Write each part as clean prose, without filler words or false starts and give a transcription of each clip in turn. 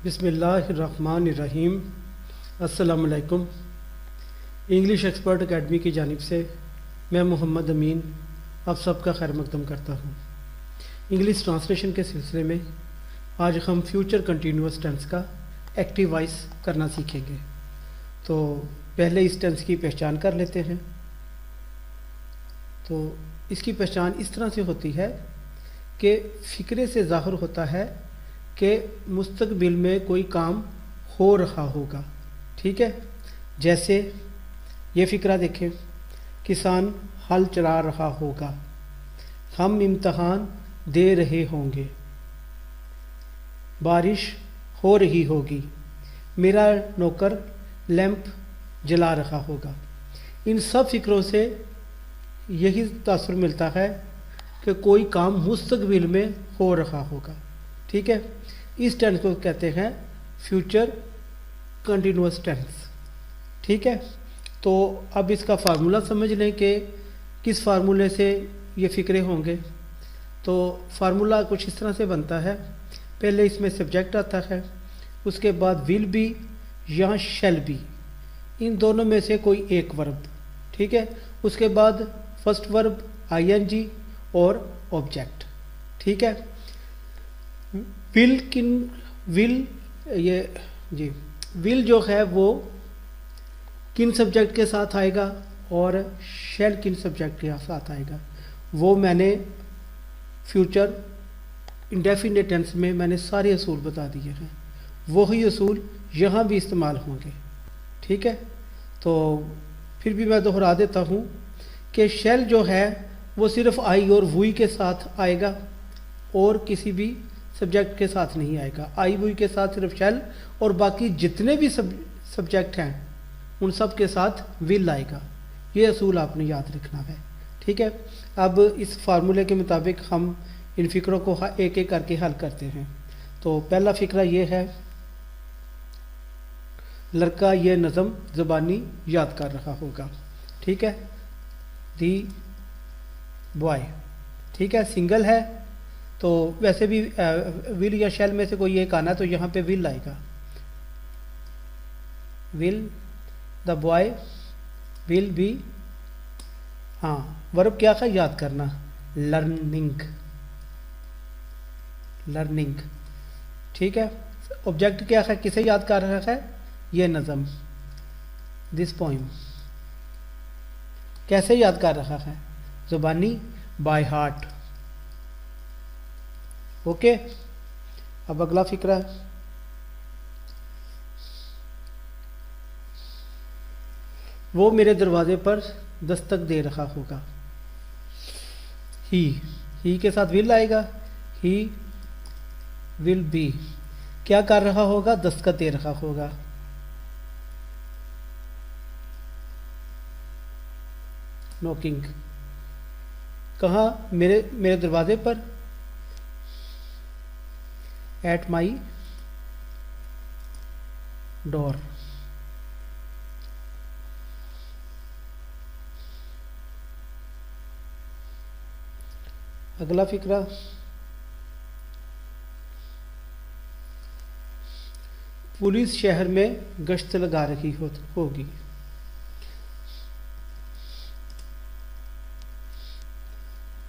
बिस्मिल्लाहिर्रहमानिर्रहीम। अस्सलाम वालेकुम। इंग्लिश एक्सपर्ट एकेडमी की जानिब से मैं मोहम्मद अमीन आप सबका खैर मकदम करता हूँ। इंग्लिश ट्रांसलेशन के सिलसिले में आज हम फ्यूचर कंटिन्यूअस टेंस का एक्टिव वॉइस करना सीखेंगे। तो पहले इस टेंस की पहचान कर लेते हैं। तो इसकी पहचान इस तरह से होती है कि फ़िक्रे से ज़ाहिर होता है कि मुस्तकबिल में कोई काम हो रहा होगा। ठीक है, जैसे ये फ़िक्रा देखें, किसान हल चला रहा होगा, हम इम्तहान दे रहे होंगे, बारिश हो रही होगी, मेरा नौकर लैंप जला रहा होगा। इन सब फ़िक्रों से यही तासुर मिलता है कि कोई काम मुस्तकबिल में हो रहा होगा। ठीक है, इस टेंस को कहते हैं फ्यूचर कंटिन्यूअस टेंस। ठीक है, तो अब इसका फार्मूला समझ लें कि किस फार्मूले से ये फ़िक्रे होंगे। तो फार्मूला कुछ इस तरह से बनता है, पहले इसमें सब्जेक्ट आता है, उसके बाद विल बी या शैल बी, इन दोनों में से कोई एक वर्ब। ठीक है, उसके बाद फर्स्ट वर्ब आईएनजी और ऑब्जेक्ट। ठीक है, विल जो है वो किन सब्जेक्ट के साथ आएगा और शैल किन सब्जेक्ट के साथ आएगा, वो मैंने फ्यूचर इंडेफिनिट टेंस में मैंने सारे असूल बता दिए हैं। वही असूल यहाँ भी इस्तेमाल होंगे। ठीक है, तो फिर भी मैं दोहरा देता हूँ कि शैल जो है वो सिर्फ आई और वुई के साथ आएगा और किसी भी सब्जेक्ट के साथ नहीं आएगा। आई वुई के साथ सिर्फ शैल, और बाकी जितने भी सब्जेक्ट हैं उन सब के साथ विल आएगा। ये असूल आपने याद रखना है। ठीक है, अब इस फार्मूले के मुताबिक हम इन फ़िक्रों को एक एक करके हल करते हैं। तो पहला फ़िक्रा ये है, लड़का ये नज़म ज़बानी याद कर रहा होगा। ठीक है, दी बॉय। ठीक है, सिंगल है, तो वैसे भी विल या शैल में से कोई एक आना, तो यहाँ पे विल आएगा। Will the boy will be, हाँ वर्ब क्या है याद करना, लर्निंग। लर्निंग। ठीक है, ऑब्जेक्ट क्या है, किसे याद कर रहा है, ये नज़म, दिस पोइम। कैसे याद कर रहा है, ज़ुबानी, बाय हार्ट। ओके, अब अगला फ़िक्रा, वो मेरे दरवाजे पर दस्तक दे रहा होगा। ही के साथ विल आएगा, ही विल बी, क्या कर रहा होगा, दस्तक दे रहा होगा। नॉकिंग, कहाँ, मेरे दरवाजे पर, एट माई डोर। अगला फ़िक्रा, पुलिस शहर में गश्त लगा रही होगी।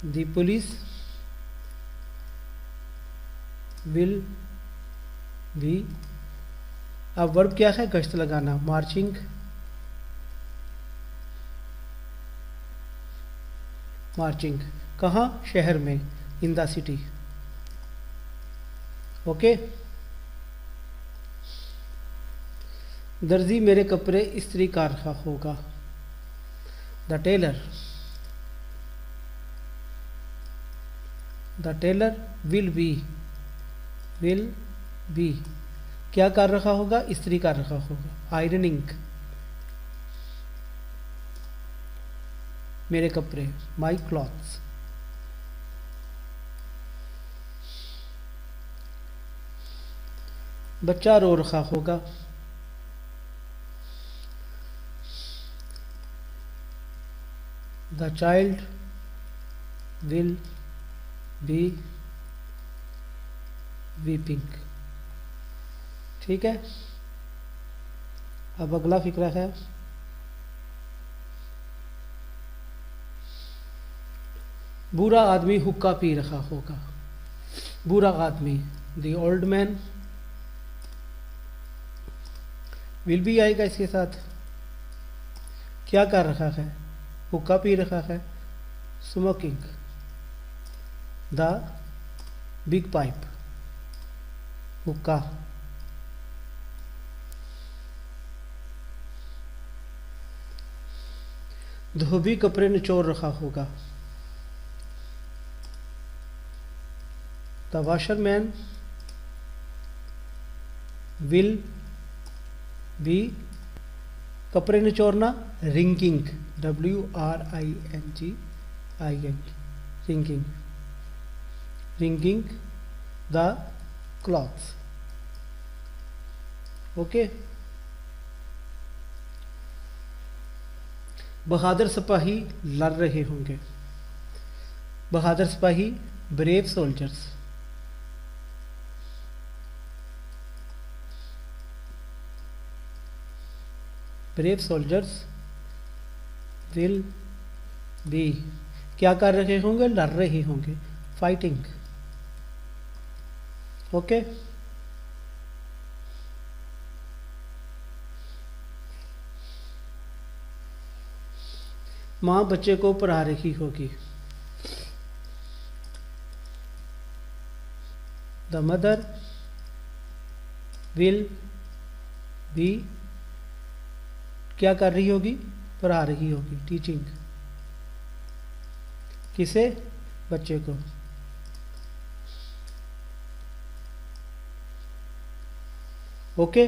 दी पुलिस विल बी, अब वर्ब क्या है, गश्त लगाना, मार्चिंग। मार्चिंग कहाँ, शहर में, इन द सिटी। ओके, दर्जी मेरे कपड़े इस्त्री कर रहा होगा। द टेलर विल बी, क्या कर रहा होगा, इस्त्री कर रहा होगा, आयरनिंग मेरे कपड़े, माई क्लॉथ्स। बच्चा रो रहा होगा, the child will be weeping. ठीक है। अब अगला फिक्रा है बुरा आदमी हुक्का पी रहा होगा। बुरा आदमी, द ओल्ड मैन, विल भी आएगा इसके साथ। क्या कर रहा है? हुक्का पी रहा है। स्मोकिंग द बिग पाइप, हुक्का। धोबी कपड़े निचोड़ रहा होगा। द वॉशरमैन विल बी, कपड़े निचोड़ना, wringing, WRINGING, wringing, wringing the clothes. Okay. बहादुर सिपाही लड़ रहे होंगे। बहादुर सिपाही, brave soldiers. Brave soldiers will be, क्या कर रहे होंगे? लड़ रहे होंगे, फाइटिंग। ओके। माँ बच्चे को पढ़ा रही होगी। द मदर विल बी, क्या कर रही होगी? पढ़ा रही होगी, टीचिंग। किसे? बच्चे को। ओके।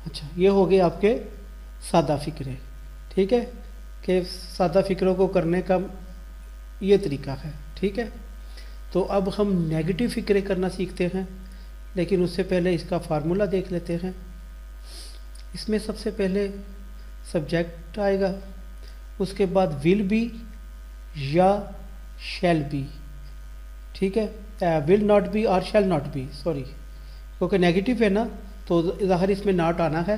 अच्छा, ये हो गए आपके सादा फिक्रे। ठीक है, कि सादा फिक्रों को करने का ये तरीका है। ठीक है, तो अब हम नेगेटिव फिक्रे करना सीखते हैं, लेकिन उससे पहले इसका फार्मूला देख लेते हैं। इसमें सबसे पहले सब्जेक्ट आएगा, उसके बाद विल बी या शैल बी। ठीक है, विल नॉट बी और शैल नॉट बी, सॉरी, क्योंकि नेगेटिव है ना, तो ज़ाहिर इसमें नॉट आना है।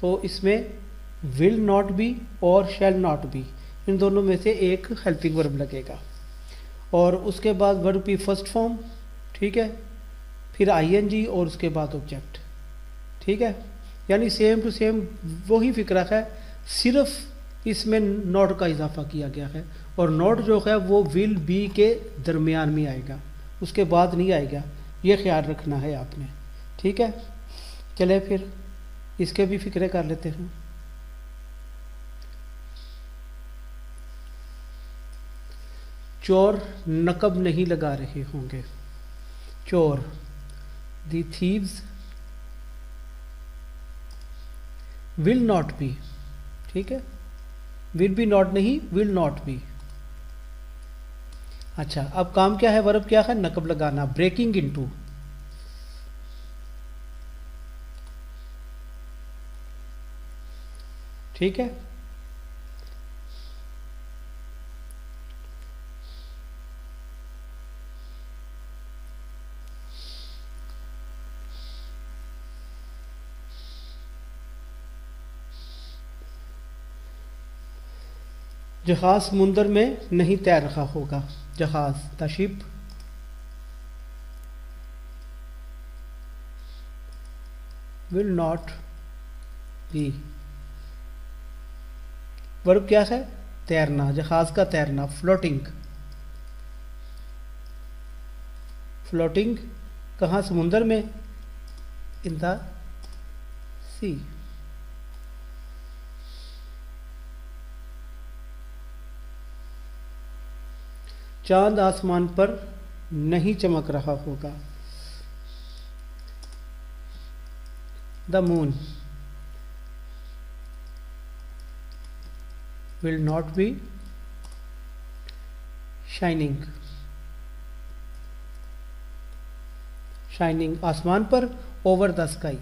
तो इसमें विल नॉट बी और शैल नॉट बी, इन दोनों में से एक हेल्पिंग वर्ब लगेगा। और उसके बाद वर्ब की फर्स्ट फॉर्म, ठीक है, फिर ING और उसके बाद ऑब्जेक्ट। ठीक है, यानी सेम टू सेम वही फिक्रा है, सिर्फ इसमें नॉट का इजाफा किया गया है। और नॉट जो है वो विल बी के दरमियान में आएगा, उसके बाद नहीं आएगा, ये ख्याल रखना है आपने। ठीक है, चले फिर इसके भी फिक्रे कर लेते हैं। चोर नकब नहीं लगा रहे होंगे। चोर, the thieves will not B. ठीक है, विल बी नॉट नहीं, विल नॉट बी। अच्छा, अब काम क्या है? वर्ब क्या है? नकब लगाना, ब्रेकिंग इनटू। ठीक है, जहाज समुंदर में नहीं तैर रहा होगा। जहाज, the ship will not be. Verb क्या है? तैरना, जहाज का तैरना, फ्लोटिंग। फ्लोटिंग कहाँ? समुंदर में, इन द सी। चांद आसमान पर नहीं चमक रहा होगा। The moon will not B shining. Shining आसमान पर, ओवर द स्काई।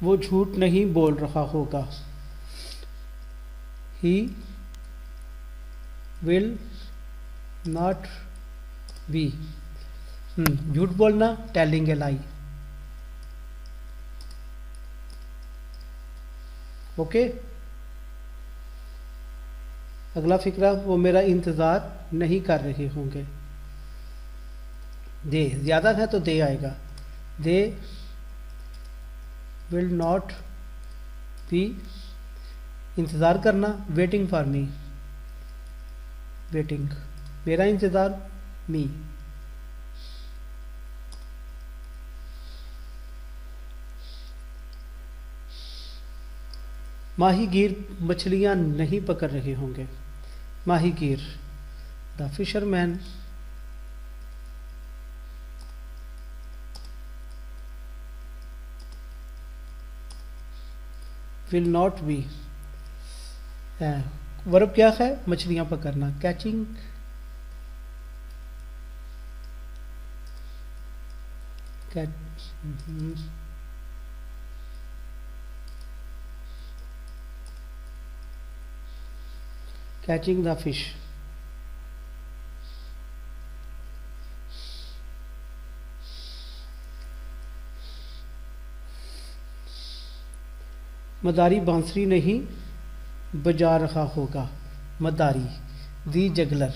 वो झूठ नहीं बोल रहा होगा। ही विल नॉट बी, झूठ बोलना, टेलिंग ए लाई। ओके। अगला फिक्रा, वो मेरा इंतज़ार नहीं कर रहे होंगे। दे ज़्यादा है तो दे आएगा। दे विल नॉट बी, इंतज़ार करना, वेटिंग फॉर मी, वेटिंग, मेरा इंतज़ार, मी। माहीगीर मछलियाँ नहीं पकड़ रहे होंगे। माहीगीर, the fisherman will not be, verb क्या है, मछलियाँ पकड़ना, कैचिंग, कैचिंग द फिश। मदारी बांसुरी नहीं बजा रहा होगा। मदारी, दी जगलर।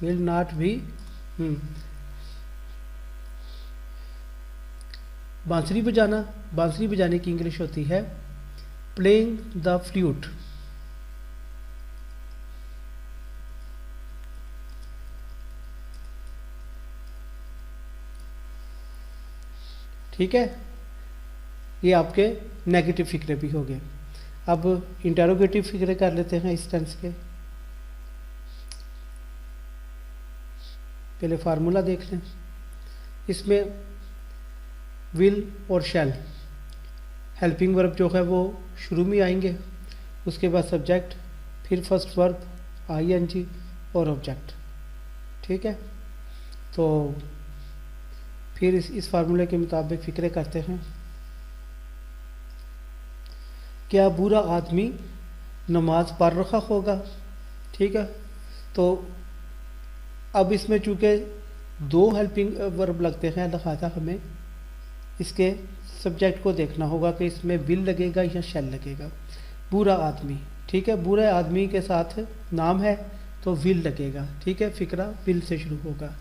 विल नॉट बी, बांसुरी बजाना, बांसुरी बजाने की इंग्लिश होती है प्लेइंग द फ्लूट। ठीक है, ये आपके नेगेटिव फिक्रे भी हो गए। अब इंटेरोगेटिव फिक्रे कर लेते हैं इस टेंस के। पहले फार्मूला देख लें। इसमें विल और शैल, हेल्पिंग वर्ब जो है वो शुरू में आएंगे, उसके बाद सब्जेक्ट, फिर फर्स्ट वर्ब, आईएनजी और ऑब्जेक्ट। ठीक है, तो फिर इस फार्मूले के मुताबिक फिक्रे करते हैं। क्या बुरा आदमी नमाज पढ़ रहा होगा। ठीक है, तो अब इसमें चूँकि दो हेल्पिंग वर्ब लगते हैं, लिहाजा हमें इसके सब्जेक्ट को देखना होगा कि इसमें विल लगेगा या शैल लगेगा। बुरा आदमी, ठीक है, बुरे आदमी के साथ नाम है तो विल लगेगा। ठीक है, फिक्रा विल से शुरू होगा।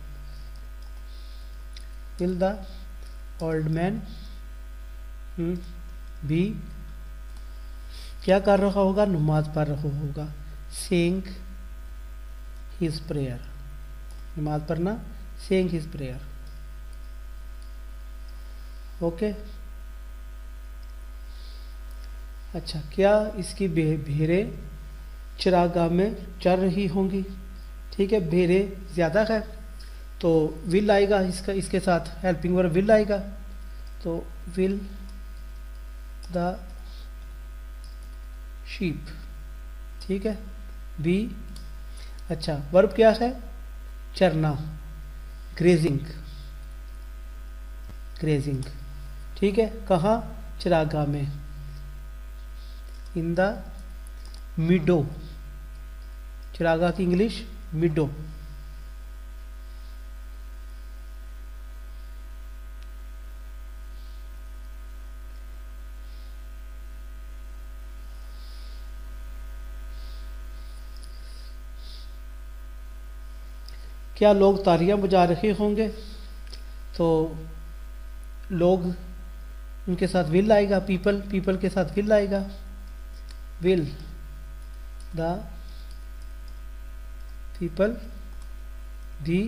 Will the old man B, क्या कर रहा होगा, नमाज पढ़ रहा होगा। सेइंग हिज प्रेयर, नमाज पढ़ना, सेइंग हिज प्रेयर। ओके। अच्छा, क्या इसकी भेड़ें चरागाह में चर रही होंगी। ठीक है, भेड़ें ज़्यादा है तो विल आएगा, इसके साथ हेल्पिंग वर्ब विल आएगा, तो विल द शीप। ठीक है, बी, अच्छा वर्ब क्या है, चरना, ग्रेजिंग, ग्रेजिंग। ठीक है, कहाँ, चरागाह में, इन द मिडो, चरागाह की इंग्लिश मिडो। क्या लोग तालियां बजा रहे होंगे, तो लोग उनके साथ विल आएगा, पीपल, पीपल के साथ विल आएगा। विल द पीपल भी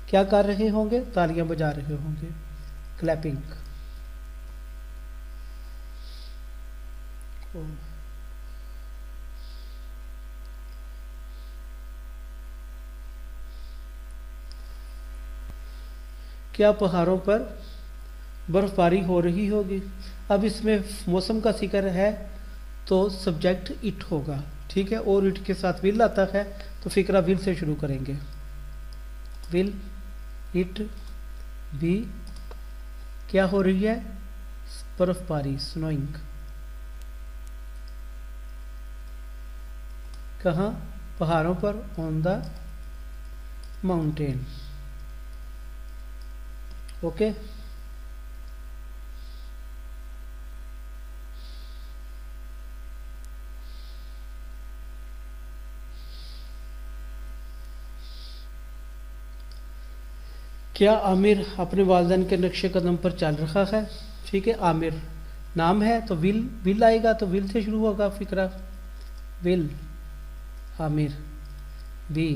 क्या कर रहे होंगे, तालियां बजा रहे होंगे, क्लैपिंग। क्या पहाड़ों पर बर्फबारी हो रही होगी। अब इसमें मौसम का जिक्र है तो सब्जेक्ट इट होगा। ठीक है, और इट के साथ विल आता है तो फिक्रा विल से शुरू करेंगे। विल इट भी क्या हो रही है, बर्फबारी, स्नोइंग। कहाँ, पहाड़ों पर, ऑन द माउंटेन। ओके, क्या आमिर अपने वालिदैन के नक्शे कदम पर चल रहा है। ठीक है, आमिर नाम है तो विल आएगा, तो विल से शुरू होगा फिक्रा, विल आमिर। बी,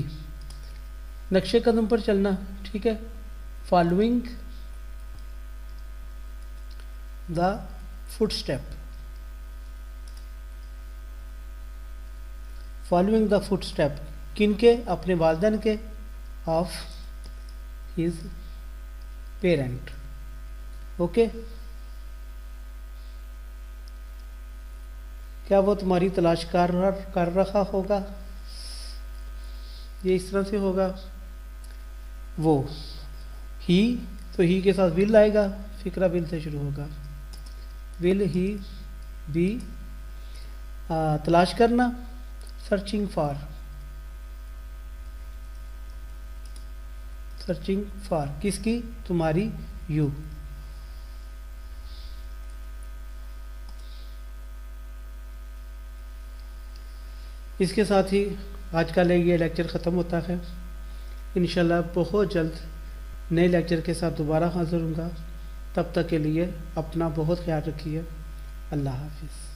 नक्शे कदम पर चलना। ठीक है, following the footstep, following the footstep किनके, अपने वालिदैन के, ऑफ हिज पेरेंट। ओके, क्या वो तुम्हारी तलाश कर रहा होगा, ये इस तरह से होगा। वो ही, तो ही के साथ विल आएगा, फिक्रा विल से शुरू होगा। विल ही बी, तलाश करना, सर्चिंग फॉर, सर्चिंग फॉर किसकी, तुम्हारी, यू। इसके साथ ही आज का ये लेक्चर ख़त्म होता है। इंशाल्लाह बहुत जल्द नए लेक्चर के साथ दोबारा हाज़िर होऊंगा। तब तक के लिए अपना बहुत ख्याल रखिए। अल्लाह हाफिज़।